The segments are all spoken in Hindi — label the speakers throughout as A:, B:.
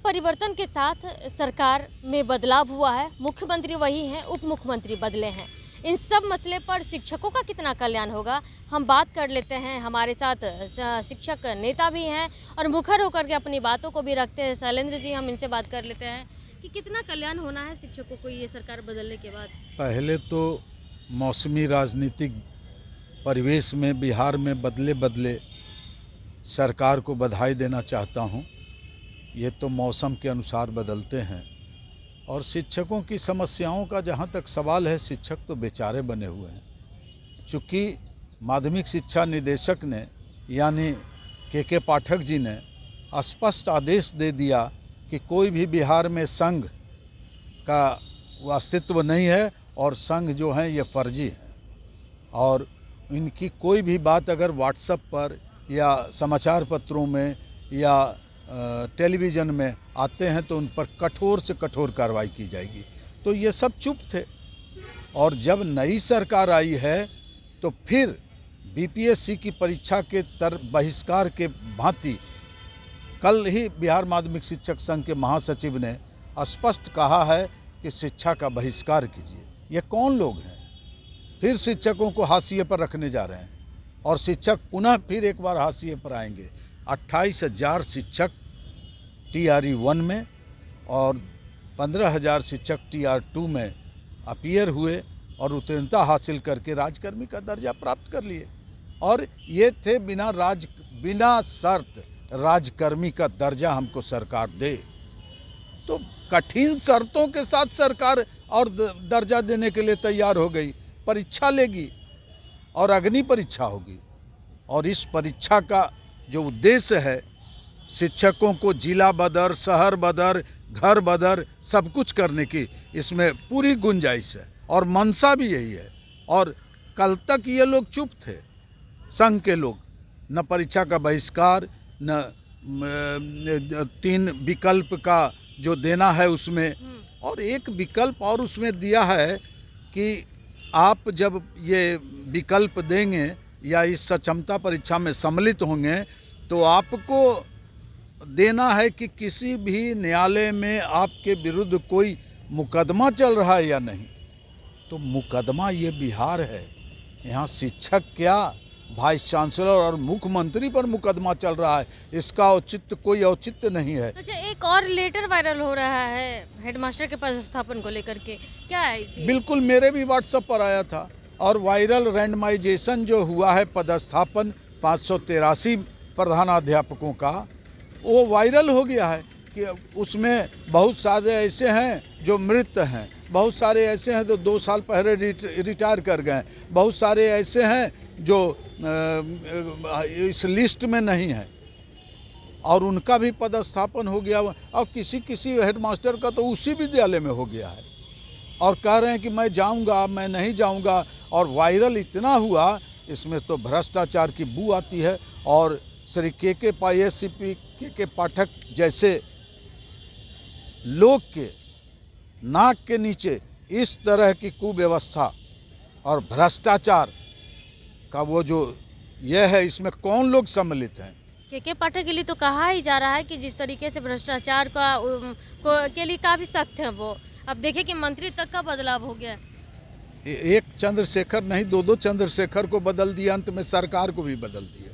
A: परिवर्तन के साथ सरकार में बदलाव हुआ है, मुख्यमंत्री वही हैं, उप मुख्यमंत्री बदले हैं। इन सब मसले पर शिक्षकों का कितना कल्याण होगा, हम बात कर लेते हैं। हमारे साथ शिक्षक नेता भी हैं और मुखर होकर के अपनी बातों को भी रखते हैं। शैलेंद्र जी, हम इनसे बात कर लेते हैं कि कितना कल्याण होना है शिक्षकों को ये सरकार बदलने के बाद।
B: पहले तो मौसमी राजनीतिक परिवेश में बिहार में बदले सरकार को बधाई देना चाहता हूँ। ये तो मौसम के अनुसार बदलते हैं। और शिक्षकों की समस्याओं का जहाँ तक सवाल है, शिक्षक तो बेचारे बने हुए हैं। चूँकि माध्यमिक शिक्षा निदेशक ने यानी के पाठक जी ने स्पष्ट आदेश दे दिया कि कोई भी बिहार में संघ का अस्तित्व नहीं है और संघ जो हैं ये फर्जी हैं। और इनकी कोई भी बात अगर व्हाट्सएप पर या समाचार पत्रों में या टेलीविज़न में आते हैं तो उन पर कठोर से कठोर कार्रवाई की जाएगी। तो ये सब चुप थे। और जब नई सरकार आई है तो फिर बीपीएससी की परीक्षा के बहिष्कार के भांति कल ही बिहार माध्यमिक शिक्षक संघ के महासचिव ने स्पष्ट कहा है कि शिक्षा का बहिष्कार कीजिए। ये कौन लोग हैं? फिर शिक्षकों को हाशिए पर रखने जा रहे हैं और शिक्षक पुनः फिर एक बार हाशिए पर आएंगे। 28,000 शिक्षक TRE 1 में और 15,000 शिक्षक TR 2 में अपीयर हुए और उत्तीर्णता हासिल करके राजकर्मी का दर्जा प्राप्त कर लिए। और ये थे बिना शर्त राजकर्मी का दर्जा हमको सरकार दे। तो कठिन शर्तों के साथ सरकार और दर्जा देने के लिए तैयार हो गई। परीक्षा लेगी और अग्नि परीक्षा होगी। और इस परीक्षा का जो उद्देश्य है, शिक्षकों को जिला बदर, शहर बदर, घर बदर सब कुछ करने की इसमें पूरी गुंजाइश है और मंशा भी यही है। और कल तक ये लोग चुप थे, संघ के लोग। न परीक्षा का बहिष्कार, न 3 विकल्प का जो देना है उसमें, और एक विकल्प और उसमें दिया है कि आप जब ये विकल्प देंगे या इस सक्षमता परीक्षा में सम्मिलित होंगे तो आपको देना है कि किसी भी न्यायालय में आपके विरुद्ध कोई मुकदमा चल रहा है या नहीं। तो मुकदमा ये बिहार है, यहाँ शिक्षक क्या, वाइस चांसलर और मुख्यमंत्री पर मुकदमा चल रहा है। इसका औचित्य कोई औचित्य नहीं है।
A: अच्छा, एक और लेटर वायरल हो रहा है हेडमास्टर के पदस्थापन को लेकर के, क्या है?
B: बिल्कुल, मेरे भी व्हाट्सएप पर आया था। और वायरल रैंडमाइजेशन जो हुआ है पदस्थापन 583 प्रधानाध्यापकों का, वो वायरल हो गया है कि उसमें बहुत सारे ऐसे हैं जो मृत हैं, बहुत सारे ऐसे हैं जो 2 साल पहले रिटायर कर गए, बहुत सारे ऐसे हैं जो इस लिस्ट में नहीं हैं और उनका भी पदस्थापन हो गया। और किसी हेडमास्टर का तो उसी विद्यालय में हो गया है और कह रहे हैं कि मैं जाऊंगा, मैं नहीं जाऊंगा। और वायरल इतना हुआ, इसमें तो भ्रष्टाचार की बू आती है। और श्री के पाठक जैसे लोग के नाक के नीचे इस तरह की कुव्यवस्था और भ्रष्टाचार का वो जो यह है, इसमें कौन लोग सम्मिलित हैं?
A: के पाठक के लिए तो कहा ही जा रहा है कि जिस तरीके से भ्रष्टाचार के लिए काफ़ी सख्त है वो। अब देखिए कि मंत्री तक का बदलाव हो गया।
B: एक चंद्रशेखर नहीं, 2 चंद्रशेखर को बदल दिया, अंत में सरकार को भी बदल दिया।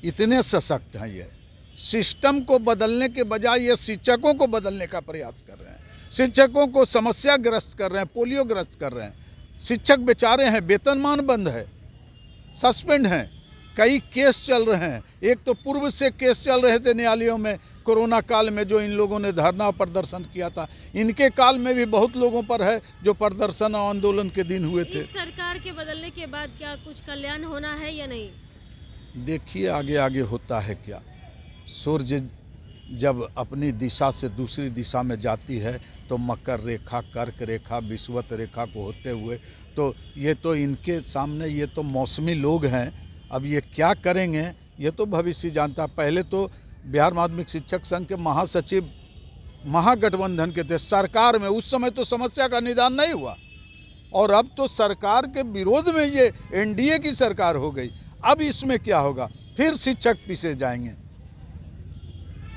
B: इतने सशक्त हैं ये। सिस्टम को बदलने के बजाय ये शिक्षकों को बदलने का प्रयास कर रहे हैं। शिक्षकों को समस्याग्रस्त कर रहे हैं, पोलियोग्रस्त कर रहे हैं। शिक्षक बेचारे हैं, वेतनमान बंद है, सस्पेंड हैं, कई केस चल रहे हैं। एक तो पूर्व से केस चल रहे थे न्यायालयों में, कोरोना काल में जो इन लोगों ने धरना प्रदर्शन किया था। इनके काल में भी बहुत लोगों पर है जो प्रदर्शन और आंदोलन के दिन हुए थे।
A: इस सरकार के बदलने के बाद क्या कुछ कल्याण होना है या नहीं?
B: देखिए आगे आगे होता है क्या। सूर्य जब अपनी दिशा से दूसरी दिशा में जाती है तो मकर रेखा, कर्क रेखा, विषुवत रेखा को होते हुए, तो ये तो इनके सामने ये तो मौसमी लोग हैं। अब ये क्या करेंगे ये तो भविष्य जानता। पहले तो बिहार माध्यमिक शिक्षक संघ के महासचिव महागठबंधन के थे सरकार में, उस समय तो समस्या का निदान नहीं हुआ। और अब तो सरकार के विरोध में ये NDA की सरकार हो गई। अब इसमें क्या होगा? फिर शिक्षक पीछे जाएंगे।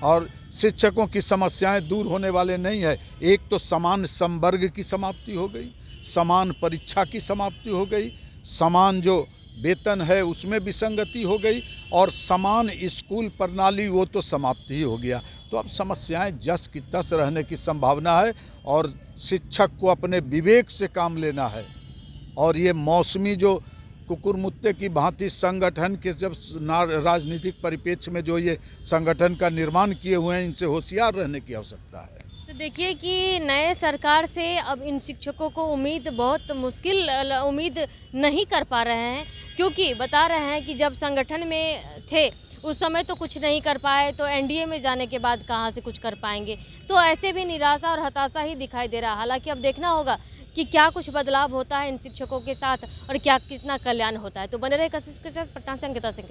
B: और शिक्षकों की समस्याएं दूर होने वाले नहीं है। एक तो समान संवर्ग की समाप्ति हो गई, समान परीक्षा की समाप्ति हो गई, समान जो वेतन है उसमें विसंगति हो गई और समान स्कूल प्रणाली वो तो समाप्ति ही हो गया। तो अब समस्याएं जस की तस रहने की संभावना है और शिक्षक को अपने विवेक से काम लेना है। और ये मौसमी जो कुकुरमुत्ते की भांति संगठन के जब राजनीतिक परिप्रेक्ष्य में जो ये संगठन का निर्माण किए हुए हैं, इनसे होशियार रहने की आवश्यकता है।
A: तो देखिए कि नए सरकार से अब इन शिक्षकों को उम्मीद बहुत मुश्किल उम्मीद नहीं कर पा रहे हैं, क्योंकि बता रहे हैं कि जब संगठन में थे उस समय तो कुछ नहीं कर पाए, तो एनडीए में जाने के बाद कहाँ से कुछ कर पाएंगे। तो ऐसे भी निराशा और हताशा ही दिखाई दे रहा है। हालांकि अब देखना होगा कि क्या कुछ बदलाव होता है इन शिक्षकों के साथ और क्या कितना कल्याण होता है। तो बने रहे कशिश के साथ। पटना से अंकिता सिंह।